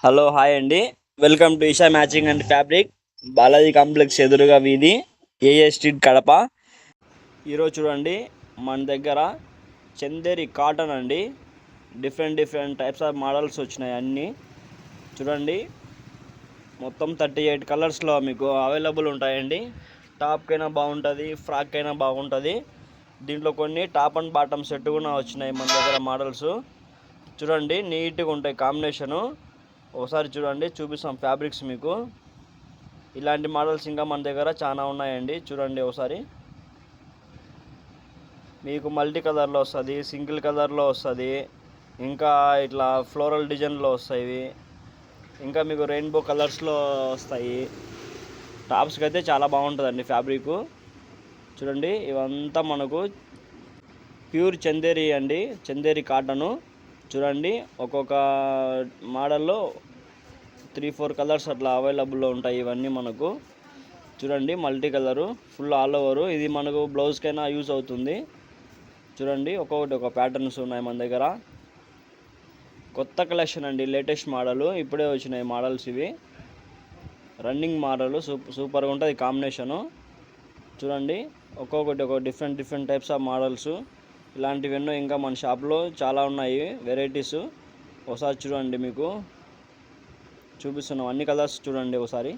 Hello hi అండి. Welcome to Isha matching and fabric, Balaji complex ఎదురుగా వీధి, ఏఏ స్ట్రీట్, కడప. ఈరోజు చూడండి మన దగ్గర చందేరి కాటన్ అండి. డిఫరెంట్ టైప్స్ ఆఫ్ మోడల్స్ వచ్చినాయి అన్నీ. చూడండి మొత్తం 38 కలర్స్లో మీకు అవైలబుల్ ఉంటాయండి. టాప్కైనా బాగుంటుంది, ఫ్రాక్ అయినా బాగుంటుంది. దీంట్లో కొన్ని టాప్ అండ్ బాటమ్ సెట్ కూడా వచ్చినాయి మన దగ్గర మోడల్స్. చూడండి నీట్గా ఉంటాయి కాంబినేషను. ఒకసారి చూడండి, చూపిస్తాం ఫ్యాబ్రిక్స్ మీకు. ఇలాంటి మోడల్స్ ఇంకా మన దగ్గర చాలా ఉన్నాయండి. చూడండి ఒకసారి, మీకు మల్టీ కలర్లో వస్తుంది, సింగిల్ కలర్లో వస్తుంది, ఇంకా ఇట్లా ఫ్లోరల్ డిజైన్లో వస్తాయి, ఇంకా మీకు రెయిన్బో కలర్స్లో వస్తాయి. టాప్స్కి అయితే చాలా బాగుంటుందండి ఫ్యాబ్రిక్. చూడండి ఇవంతా మనకు ప్యూర్ చందేరి అండి, చందేరి కాటను. చూడండి ఒక్కొక్క మోడల్లో 3-4 కలర్స్ అట్లా అవైలబుల్లో ఉంటాయి ఇవన్నీ మనకు. చూడండి multi colour, full all over. ఇది మనకు బ్లౌజ్కైనా యూజ్ అవుతుంది. చూడండి ఒక్కొక్కటి ఒక ప్యాటర్న్స్ ఉన్నాయి మన దగ్గర. కొత్త కలెక్షన్ అండి, లేటెస్ట్ మోడలు, ఇప్పుడే వచ్చినాయి మోడల్స్ ఇవి. రన్నింగ్ మోడలు, సూపర్గా ఉంటుంది కాంబినేషను. చూడండి ఒక్కొక్కటి ఒక డిఫరెంట్ టైప్స్ ఆఫ్ మోడల్స్. ఇలాంటివెన్నో ఇంకా మన షాప్లో చాలా ఉన్నాయి వెరైటీస్. ఒకసారి చూడండి, మీకు చూపిస్తున్నాం అన్ని కలర్స్ చూడండి ఒకసారి.